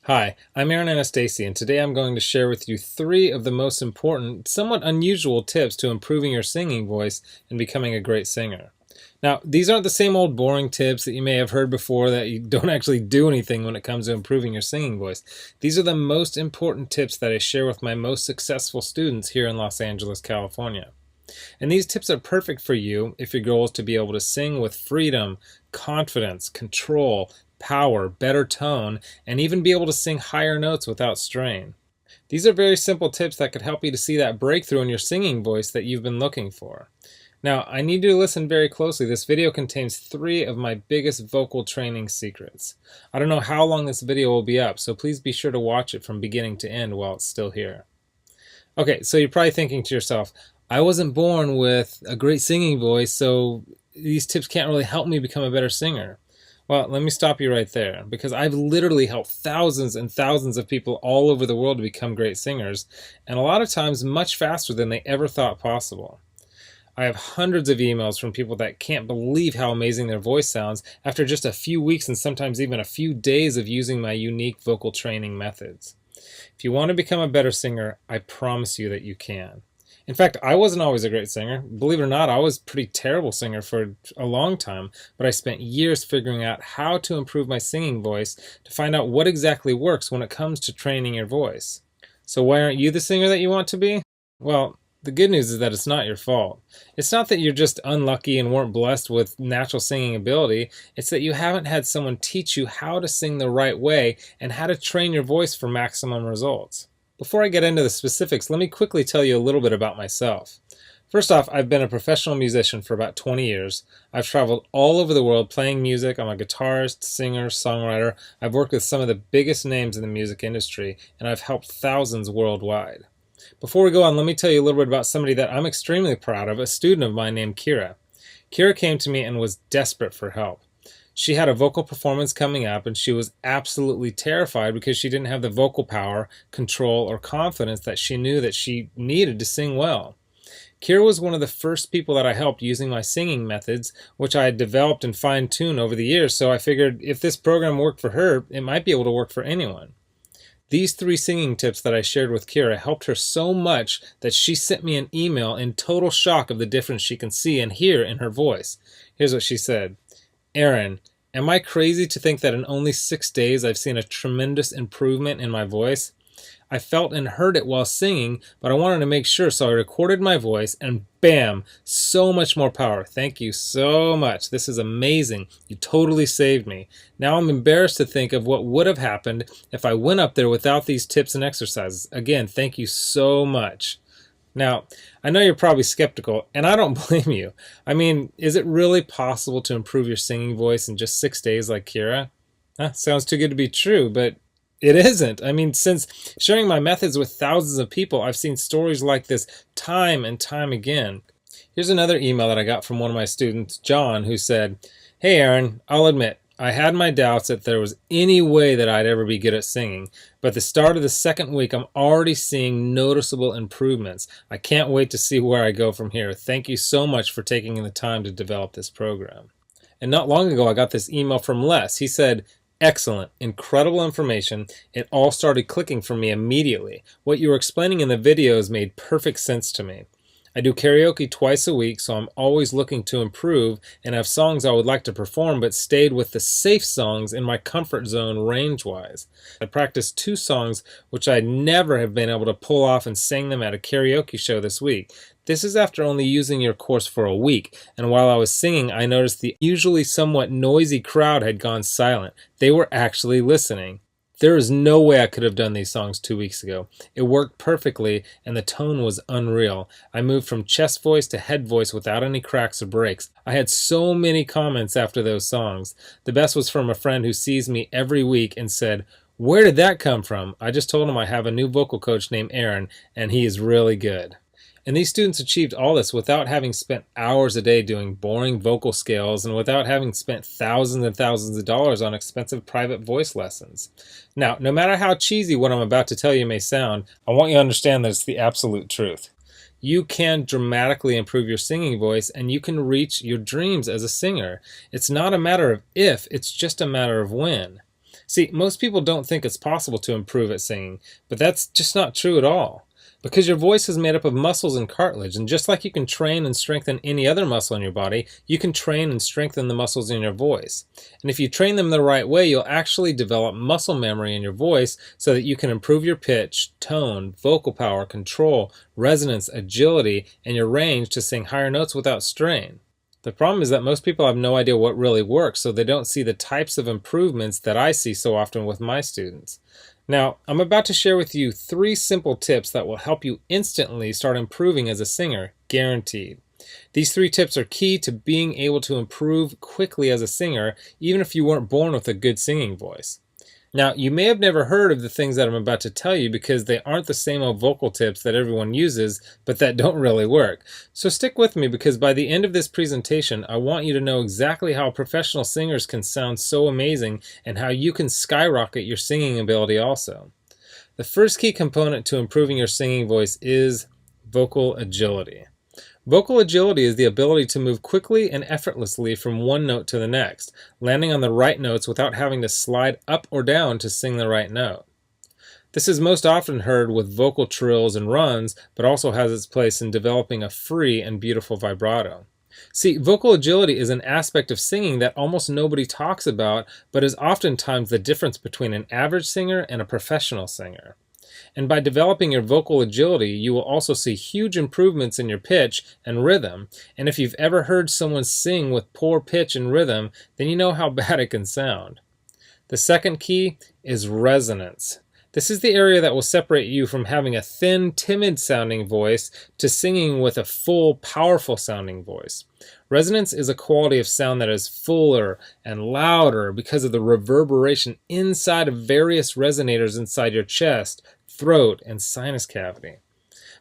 Hi, I'm Aaron Anastasi, and today I'm going to share with you three of the most important, somewhat unusual tips to improving your singing voice and becoming a great singer. Now, these aren't the same old boring tips that you may have heard before that you don't actually do anything when it comes to improving your singing voice. These are the most important tips that I share with my most successful students here in Los Angeles, California. And these tips are perfect for you if your goal is to be able to sing with freedom, confidence, control, power, better tone, and even be able to sing higher notes without strain. These are very simple tips that could help you to see that breakthrough in your singing voice that you've been looking for. Now, I need you to listen very closely. This video contains three of my biggest vocal training secrets. I don't know how long this video will be up, so please be sure to watch it from beginning to end while it's still here. Okay, so you're probably thinking to yourself, I wasn't born with a great singing voice, so these tips can't really help me become a better singer. Well, let me stop you right there, because I've literally helped thousands and thousands of people all over the world to become great singers, and a lot of times much faster than they ever thought possible. I have hundreds of emails from people that can't believe how amazing their voice sounds after just a few weeks and sometimes even a few days of using my unique vocal training methods. If you want to become a better singer, I promise you that you can. In fact, I wasn't always a great singer. Believe it or not, I was a pretty terrible singer for a long time, but I spent years figuring out how to improve my singing voice to find out what exactly works when it comes to training your voice. So why aren't you the singer that you want to be? Well, the good news is that it's not your fault. It's not that you're just unlucky and weren't blessed with natural singing ability. It's that you haven't had someone teach you how to sing the right way and how to train your voice for maximum results. Before I get into the specifics, let me quickly tell you a little bit about myself. First off, I've been a professional musician for about 20 years. I've traveled all over the world playing music. I'm a guitarist, singer, songwriter. I've worked with some of the biggest names in the music industry, and I've helped thousands worldwide. Before we go on, let me tell you a little bit about somebody that I'm extremely proud of, a student of mine named Kira. Kira came to me and was desperate for help. She had a vocal performance coming up and she was absolutely terrified because she didn't have the vocal power, control, or confidence that she knew that she needed to sing well. Kira was one of the first people that I helped using my singing methods, which I had developed and fine-tuned over the years, so I figured if this program worked for her, it might be able to work for anyone. These three singing tips that I shared with Kira helped her so much that she sent me an email in total shock of the difference she can see and hear in her voice. Here's what she said. Aaron, am I crazy to think that in only 6 days I've seen a tremendous improvement in my voice? I felt and heard it while singing, but I wanted to make sure, so I recorded my voice and bam, so much more power. Thank you so much. This is amazing. You totally saved me. Now I'm embarrassed to think of what would have happened if I went up there without these tips and exercises. Again, thank you so much. Now, I know you're probably skeptical, and I don't blame you. I mean, is it really possible to improve your singing voice in just 6 days like Kira? Sounds too good to be true, but it isn't. I mean, since sharing my methods with thousands of people, I've seen stories like this time and time again. Here's another email that I got from one of my students, John, who said, Hey Aaron, I'll admit, I had my doubts that there was any way that I'd ever be good at singing, but at the start of the second week, I'm already seeing noticeable improvements. I can't wait to see where I go from here. Thank you so much for taking the time to develop this program. And not long ago, I got this email from Les. He said, Excellent, incredible information. It all started clicking for me immediately. What you were explaining in the videos made perfect sense to me. I do karaoke twice a week, so I'm always looking to improve and have songs I would like to perform, but stayed with the safe songs in my comfort zone range-wise. I practiced 2 songs which I'd never have been able to pull off and sang them at a karaoke show this week. This is after only using your course for a week, and while I was singing, I noticed the usually somewhat noisy crowd had gone silent. They were actually listening. There is no way I could have done these songs 2 weeks ago. It worked perfectly, and the tone was unreal. I moved from chest voice to head voice without any cracks or breaks. I had so many comments after those songs. The best was from a friend who sees me every week and said, Where did that come from? I just told him I have a new vocal coach named Aaron, and he is really good. And these students achieved all this without having spent hours a day doing boring vocal scales and without having spent thousands and thousands of dollars on expensive private voice lessons. Now, no matter how cheesy what I'm about to tell you may sound, I want you to understand that it's the absolute truth. You can dramatically improve your singing voice and you can reach your dreams as a singer. It's not a matter of if, it's just a matter of when. See, most people don't think it's possible to improve at singing, but that's just not true at all. Because your voice is made up of muscles and cartilage, and just like you can train and strengthen any other muscle in your body, you can train and strengthen the muscles in your voice. And if you train them the right way, you'll actually develop muscle memory in your voice so that you can improve your pitch, tone, vocal power, control, resonance, agility, and your range to sing higher notes without strain. The problem is that most people have no idea what really works, so they don't see the types of improvements that I see so often with my students. Now, I'm about to share with you 3 simple tips that will help you instantly start improving as a singer, guaranteed. These 3 tips are key to being able to improve quickly as a singer, even if you weren't born with a good singing voice. Now, you may have never heard of the things that I'm about to tell you because they aren't the same old vocal tips that everyone uses, but that don't really work. So stick with me because by the end of this presentation, I want you to know exactly how professional singers can sound so amazing and how you can skyrocket your singing ability also. The first key component to improving your singing voice is vocal agility. Vocal agility is the ability to move quickly and effortlessly from one note to the next, landing on the right notes without having to slide up or down to sing the right note. This is most often heard with vocal trills and runs, but also has its place in developing a free and beautiful vibrato. See, vocal agility is an aspect of singing that almost nobody talks about, but is oftentimes the difference between an average singer and a professional singer. And by developing your vocal agility, you will also see huge improvements in your pitch and rhythm. And if you've ever heard someone sing with poor pitch and rhythm, then you know how bad it can sound. The second key is resonance. This is the area that will separate you from having a thin, timid-sounding voice to singing with a full, powerful-sounding voice. Resonance is a quality of sound that is fuller and louder because of the reverberation inside of various resonators inside your chest, throat, and sinus cavity.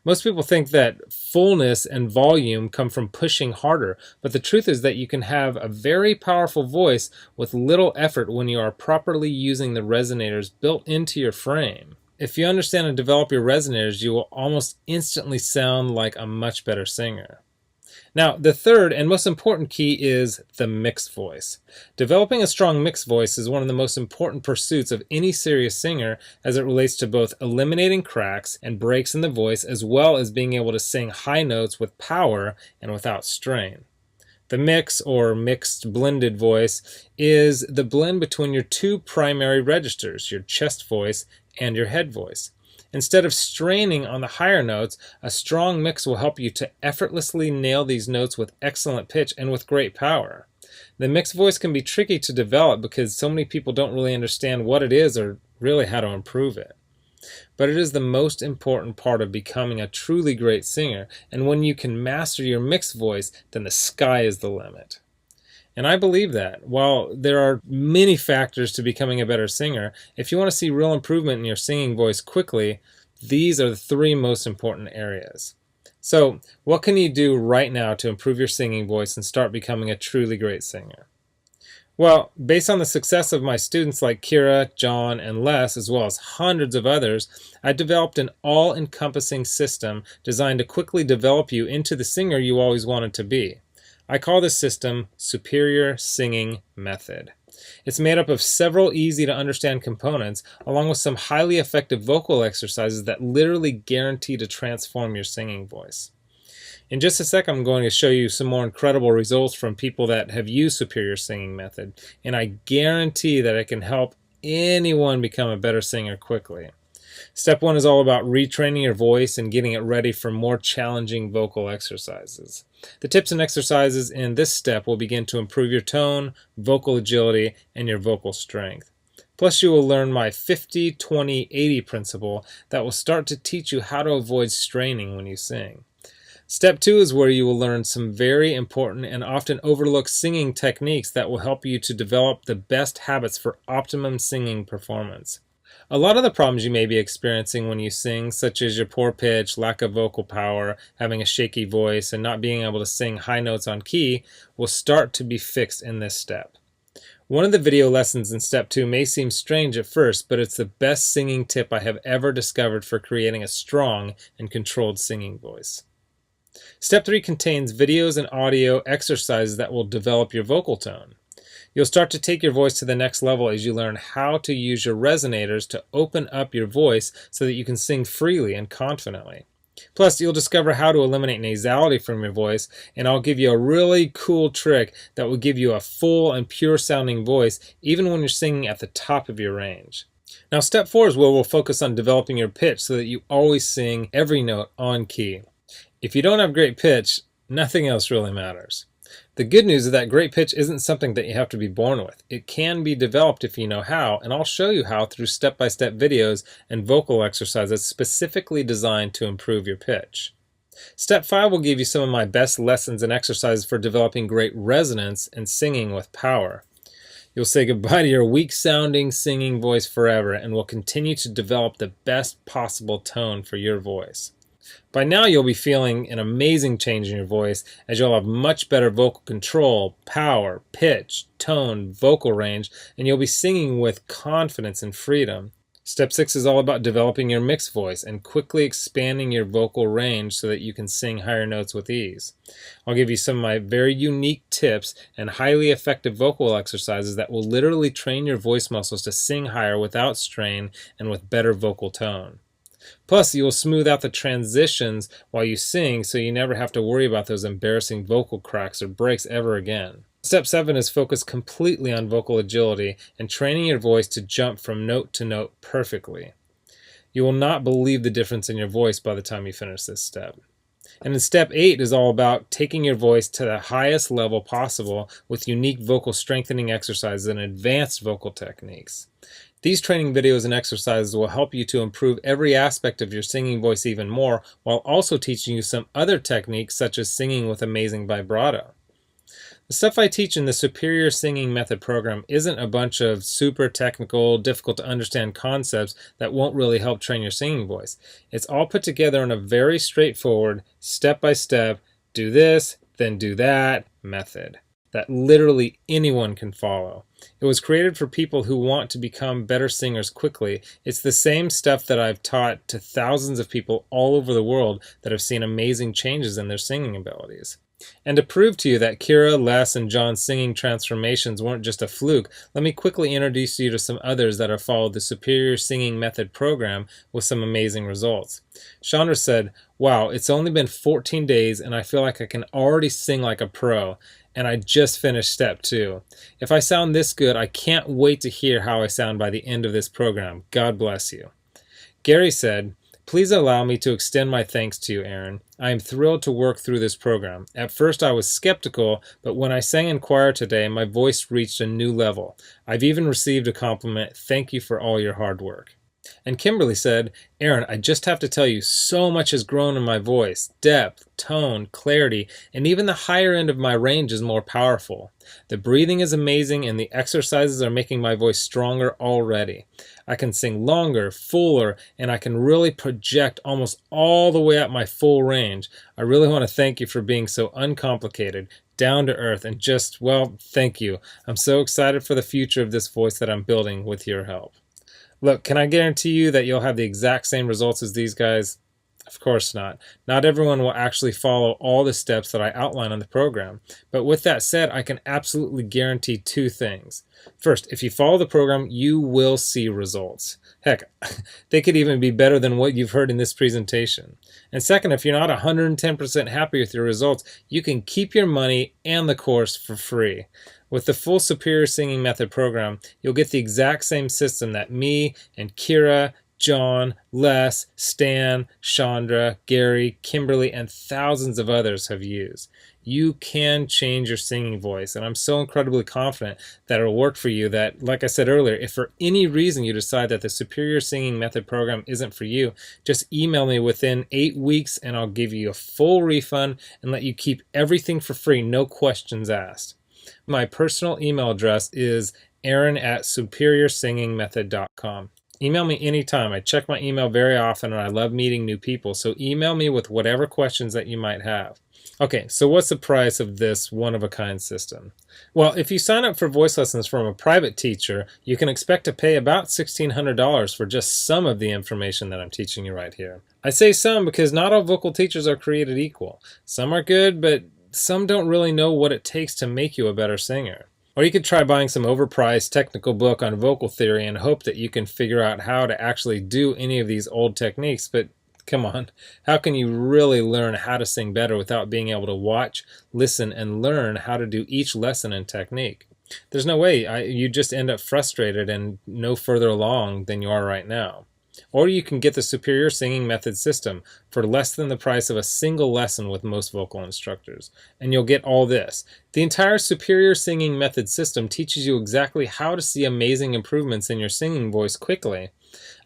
Most people think that fullness and volume come from pushing harder, but the truth is that you can have a very powerful voice with little effort when you are properly using the resonators built into your frame. If you understand and develop your resonators, you will almost instantly sound like a much better singer. Now, the third and most important key is the mixed voice. Developing a strong mixed voice is one of the most important pursuits of any serious singer as it relates to both eliminating cracks and breaks in the voice as well as being able to sing high notes with power and without strain. The mix, or mixed blended voice, is the blend between your 2 primary registers, your chest voice and your head voice. Instead of straining on the higher notes, a strong mix will help you to effortlessly nail these notes with excellent pitch and with great power. The mixed voice can be tricky to develop because so many people don't really understand what it is or really how to improve it. But it is the most important part of becoming a truly great singer, and when you can master your mixed voice, then the sky is the limit. And I believe that. While there are many factors to becoming a better singer, if you want to see real improvement in your singing voice quickly, these are the 3 most important areas. So, what can you do right now to improve your singing voice and start becoming a truly great singer? Well, based on the success of my students like Kira, John, and Les, as well as hundreds of others, I developed an all-encompassing system designed to quickly develop you into the singer you always wanted to be. I call this system Superior Singing Method. It's made up of several easy-to-understand components, along with some highly effective vocal exercises that literally guarantee to transform your singing voice. In just a sec, I'm going to show you some more incredible results from people that have used Superior Singing Method, and I guarantee that it can help anyone become a better singer quickly. Step 1 is all about retraining your voice and getting it ready for more challenging vocal exercises. The tips and exercises in this step will begin to improve your tone, vocal agility, and your vocal strength. Plus, you will learn my 50-20-80 principle that will start to teach you how to avoid straining when you sing. Step 2 is where you will learn some very important and often overlooked singing techniques that will help you to develop the best habits for optimum singing performance. A lot of the problems you may be experiencing when you sing, such as your poor pitch, lack of vocal power, having a shaky voice, and not being able to sing high notes on key, will start to be fixed in this step. One of the video lessons in Step 2 may seem strange at first, but it's the best singing tip I have ever discovered for creating a strong and controlled singing voice. Step 3 contains videos and audio exercises that will develop your vocal tone. You'll start to take your voice to the next level as you learn how to use your resonators to open up your voice so that you can sing freely and confidently. Plus, you'll discover how to eliminate nasality from your voice, and I'll give you a really cool trick that will give you a full and pure sounding voice even when you're singing at the top of your range. Now, step 4 is where we'll focus on developing your pitch so that you always sing every note on key. If you don't have great pitch, nothing else really matters. The good news is that great pitch isn't something that you have to be born with. It can be developed if you know how, and I'll show you how through step-by-step videos and vocal exercises specifically designed to improve your pitch. Step 5 will give you some of my best lessons and exercises for developing great resonance and singing with power. You'll say goodbye to your weak-sounding singing voice forever and will continue to develop the best possible tone for your voice. By now you'll be feeling an amazing change in your voice as you'll have much better vocal control, power, pitch, tone, vocal range, and you'll be singing with confidence and freedom. Step 6 is all about developing your mixed voice and quickly expanding your vocal range so that you can sing higher notes with ease. I'll give you some of my very unique tips and highly effective vocal exercises that will literally train your voice muscles to sing higher without strain and with better vocal tone. Plus, you will smooth out the transitions while you sing so you never have to worry about those embarrassing vocal cracks or breaks ever again. Step 7 is focused completely on vocal agility and training your voice to jump from note to note perfectly. You will not believe the difference in your voice by the time you finish this step. And then step 8 is all about taking your voice to the highest level possible with unique vocal strengthening exercises and advanced vocal techniques. These training videos and exercises will help you to improve every aspect of your singing voice even more, while also teaching you some other techniques such as singing with amazing vibrato. The stuff I teach in the Superior Singing Method program isn't a bunch of super technical, difficult to understand concepts that won't really help train your singing voice. It's all put together in a very straightforward, step-by-step, do this, then do that method that literally anyone can follow. It was created for people who want to become better singers quickly. It's the same stuff that I've taught to thousands of people all over the world that have seen amazing changes in their singing abilities. And to prove to you that Kira, Les, and John's singing transformations weren't just a fluke, let me quickly introduce you to some others that have followed the Superior Singing Method program with some amazing results. Chandra said, "Wow, it's only been 14 days and I feel like I can already sing like a pro. And I just finished step 2. If I sound this good, I can't wait to hear how I sound by the end of this program. God bless you." Gary said, "Please allow me to extend my thanks to you, Aaron. I am thrilled to work through this program. At first I was skeptical, but when I sang in choir today, my voice reached a new level. I've even received a compliment. Thank you for all your hard work." And Kimberly said, "Aaron, I just have to tell you, so much has grown in my voice. Depth, tone, clarity, and even the higher end of my range is more powerful. The breathing is amazing and the exercises are making my voice stronger already. I can sing longer, fuller, and I can really project almost all the way up my full range. I really want to thank you for being so uncomplicated, down to earth, and just, well, thank you. I'm so excited for the future of this voice that I'm building with your help." Look, can I guarantee you that you'll have the exact same results as these guys? Of course not. Not everyone will actually follow all the steps that I outline on the program. But with that said, I can absolutely guarantee 2 things. First, if you follow the program, you will see results. Heck, they could even be better than what you've heard in this presentation. And second, if you're not 110% happy with your results, you can keep your money and the course for free. With the full Superior Singing Method program, you'll get the exact same system that me and Kira, John, Les, Stan, Chandra, Gary, Kimberly, and thousands of others have used. You can change your singing voice, and I'm so incredibly confident that it'll work for you that, like I said earlier, if for any reason you decide that the Superior Singing Method program isn't for you, just email me within 8 weeks and I'll give you a full refund and let you keep everything for free, no questions asked. My personal email address is aaron@superiorsingingmethod.com. Email me anytime. I check my email very often and I love meeting new people, so email me with whatever questions that you might have. Okay, so what's the price of this one-of-a-kind system? Well, if you sign up for voice lessons from a private teacher, you can expect to pay about $1,600 for just some of the information that I'm teaching you right here. I say some because not all vocal teachers are created equal. Some are good, but some don't really know what it takes to make you a better singer. Or you could try buying some overpriced technical book on vocal theory and hope that you can figure out how to actually do any of these old techniques, but come on, how can you really learn how to sing better without being able to watch, listen, and learn how to do each lesson and technique? There's no way. You just end up frustrated and no further along than you are right now. Or you can get the Superior Singing Method system for less than the price of a single lesson with most vocal instructors. And you'll get all this. The entire Superior Singing Method system teaches you exactly how to see amazing improvements in your singing voice quickly.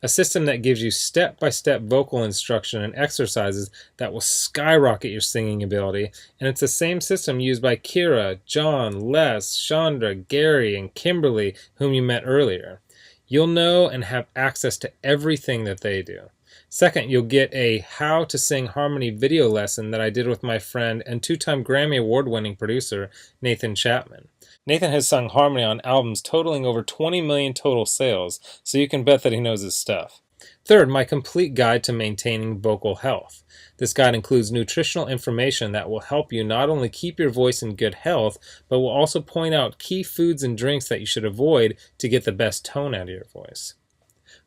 A system that gives you step-by-step vocal instruction and exercises that will skyrocket your singing ability. And it's the same system used by Kira, John, Les, Chandra, Gary, and Kimberly, whom you met earlier. You'll know and have access to everything that they do. Second, you'll get a How to Sing Harmony video lesson that I did with my friend and two-time Grammy Award-winning producer, Nathan Chapman. Nathan has sung harmony on albums totaling over 20 million total sales, so you can bet that he knows his stuff. Third, my complete guide to maintaining vocal health. This guide includes nutritional information that will help you not only keep your voice in good health, but will also point out key foods and drinks that you should avoid to get the best tone out of your voice.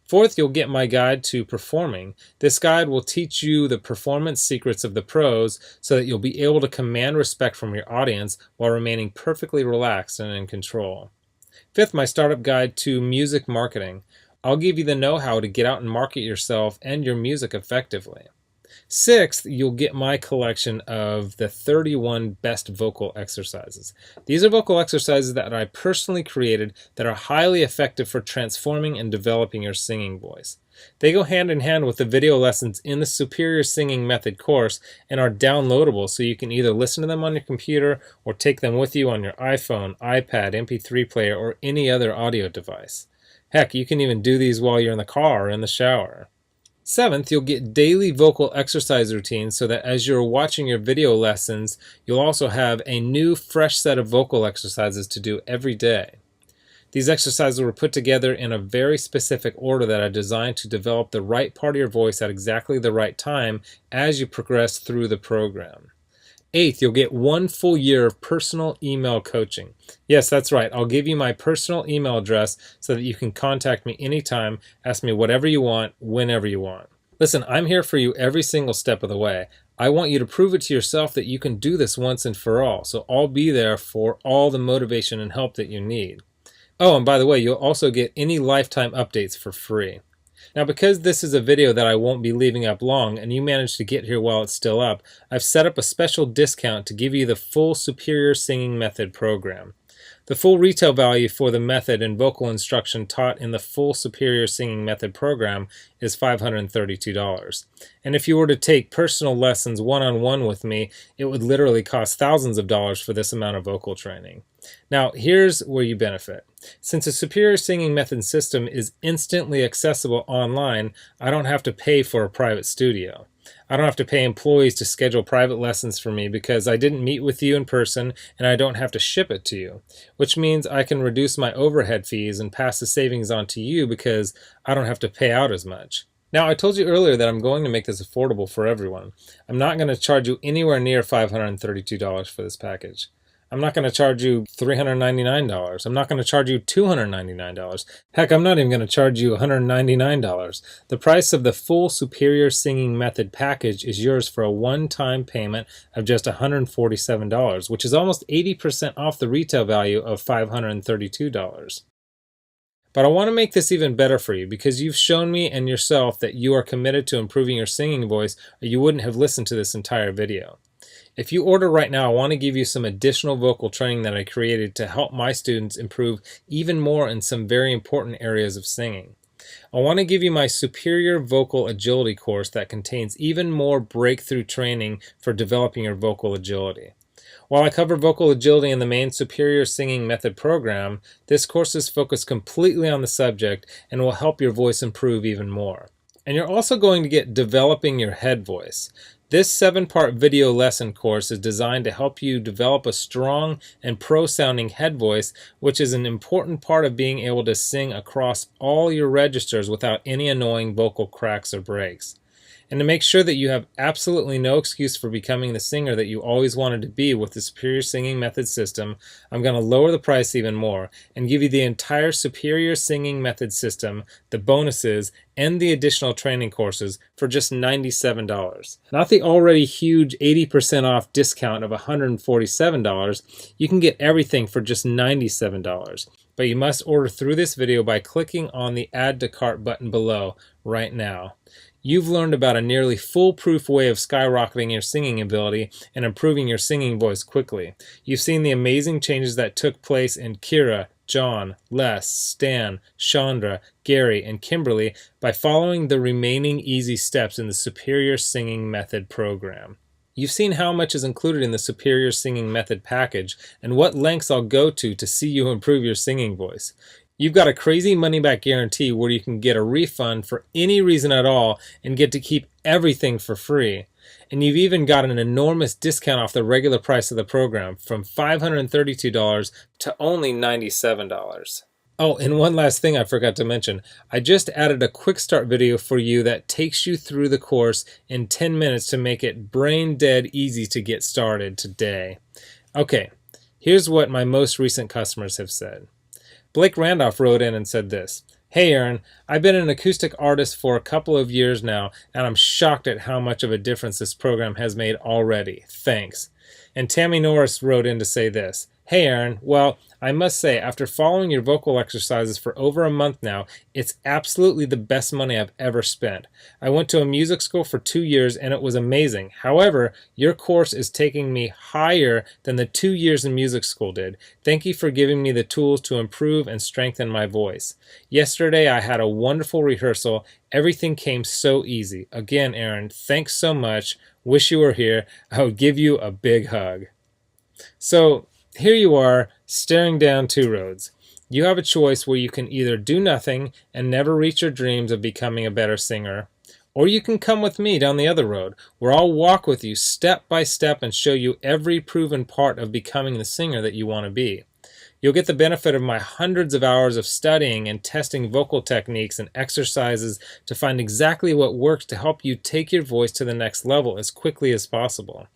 Fourth, you'll get my guide to performing. This guide will teach you the performance secrets of the pros so that you'll be able to command respect from your audience while remaining perfectly relaxed and in control. Fifth, my startup guide to music marketing. I'll give you the know-how to get out and market yourself and your music effectively. Sixth, you'll get my collection of the 31 best vocal exercises. These are vocal exercises that I personally created that are highly effective for transforming and developing your singing voice. They go hand in hand with the video lessons in the Superior Singing Method course and are downloadable, so you can either listen to them on your computer or take them with you on your iPhone, iPad, MP3 player, or any other audio device. Heck, you can even do these while you're in the car or in the shower. Seventh, you'll get daily vocal exercise routines so that as you're watching your video lessons, you'll also have a new, fresh set of vocal exercises to do every day. These exercises were put together in a very specific order that are designed to develop the right part of your voice at exactly the right time as you progress through the program. Eighth, you'll get 1 full year of personal email coaching. Yes, that's right. I'll give you my personal email address so that you can contact me anytime, ask me whatever you want, whenever you want. Listen, I'm here for you every single step of the way. I want you to prove it to yourself that you can do this once and for all, so I'll be there for all the motivation and help that you need. Oh, and by the way, you'll also get any lifetime updates for free. Now, because this is a video that I won't be leaving up long and you managed to get here while it's still up, I've set up a special discount to give you the full Superior Singing Method program. The full retail value for the method and vocal instruction taught in the full Superior Singing Method program is $532. And if you were to take personal lessons one-on-one with me, it would literally cost thousands of dollars for this amount of vocal training. Now, here's where you benefit. Since the Superior Singing Method system is instantly accessible online, I don't have to pay for a private studio. I don't have to pay employees to schedule private lessons for me because I didn't meet with you in person and I don't have to ship it to you, which means I can reduce my overhead fees and pass the savings on to you because I don't have to pay out as much. Now, I told you earlier that I'm going to make this affordable for everyone. I'm not going to charge you anywhere near $532 for this package. I'm not going to charge you $399. I'm not going to charge you $299. Heck, I'm not even going to charge you $199. The price of the full Superior Singing Method package is yours for a one-time payment of just $147, which is almost 80% off the retail value of $532. But I want to make this even better for you because you've shown me and yourself that you are committed to improving your singing voice, or you wouldn't have listened to this entire video. If you order right now, I want to give you some additional vocal training that I created to help my students improve even more in some very important areas of singing. I want to give you my Superior Vocal Agility course that contains even more breakthrough training for developing your vocal agility. While I cover vocal agility in the main Superior Singing Method program, this course is focused completely on the subject and will help your voice improve even more. And you're also going to get Developing Your Head Voice. This 7-part video lesson course is designed to help you develop a strong and pro-sounding head voice, which is an important part of being able to sing across all your registers without any annoying vocal cracks or breaks. And to make sure that you have absolutely no excuse for becoming the singer that you always wanted to be with the Superior Singing Method system, I'm going to lower the price even more and give you the entire Superior Singing Method system, the bonuses, and the additional training courses for just $97. Not the already huge 80% off discount of $147. You can get everything for just $97. But you must order through this video by clicking on the Add to Cart button below right now. You've learned about a nearly foolproof way of skyrocketing your singing ability and improving your singing voice quickly. You've seen the amazing changes that took place in Kira, John, Les, Stan, Chandra, Gary, and Kimberly by following the remaining easy steps in the Superior Singing Method program. You've seen how much is included in the Superior Singing Method package and what lengths I'll go to see you improve your singing voice. You've got a crazy money-back guarantee where you can get a refund for any reason at all and get to keep everything for free. And you've even got an enormous discount off the regular price of the program from $532 to only $97. Oh, and one last thing I forgot to mention. I just added a quick start video for you that takes you through the course in 10 minutes to make it brain dead easy to get started today. Okay, here's what my most recent customers have said. Blake Randolph wrote in and said this: "Hey Aaron, I've been an acoustic artist for a couple of years now, and I'm shocked at how much of a difference this program has made already. Thanks." And Tammy Norris wrote in to say this: "Hey Aaron, well, I must say, after following your vocal exercises for over a month now, it's absolutely the best money I've ever spent. I went to a music school for 2 years and it was amazing. However, your course is taking me higher than the 2 years in music school did. Thank you for giving me the tools to improve and strengthen my voice. Yesterday I had a wonderful rehearsal. Everything came so easy. Again, Aaron, thanks so much. Wish you were here. I would give you a big hug." So, here you are, staring down two roads. You have a choice where you can either do nothing and never reach your dreams of becoming a better singer, or you can come with me down the other road, where I'll walk with you step by step and show you every proven part of becoming the singer that you want to be. You'll get the benefit of my hundreds of hours of studying and testing vocal techniques and exercises to find exactly what works to help you take your voice to the next level as quickly as possible.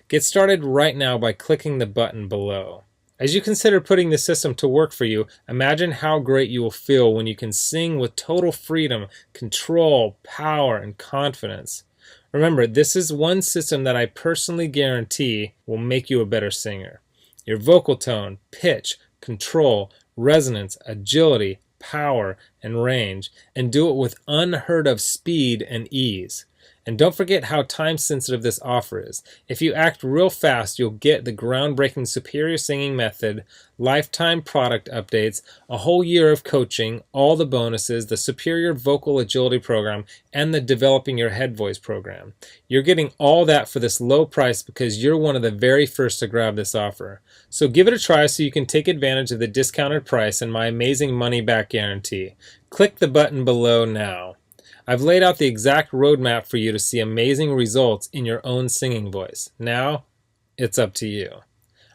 Get started right now by clicking the button below. As you consider putting the system to work for you, imagine how great you will feel when you can sing with total freedom, control, power, and confidence. Remember, this is one system that I personally guarantee will make you a better singer. Your vocal tone, pitch, control, resonance, agility, power, and range, and do it with unheard of speed and ease. And don't forget how time-sensitive this offer is. If you act real fast, you'll get the groundbreaking Superior Singing Method, lifetime product updates, a whole year of coaching, all the bonuses, the Superior Vocal Agility Program, and the Developing Your Head Voice program. You're getting all that for this low price because you're one of the very first to grab this offer. So give it a try so you can take advantage of the discounted price and my amazing money-back guarantee. Click the button below now. I've laid out the exact roadmap for you to see amazing results in your own singing voice. Now, it's up to you.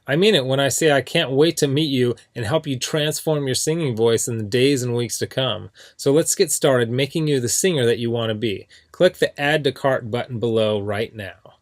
I mean it when I say I can't wait to meet you and help you transform your singing voice in the days and weeks to come. So let's get started making you the singer that you want to be. Click the Add to Cart button below right now.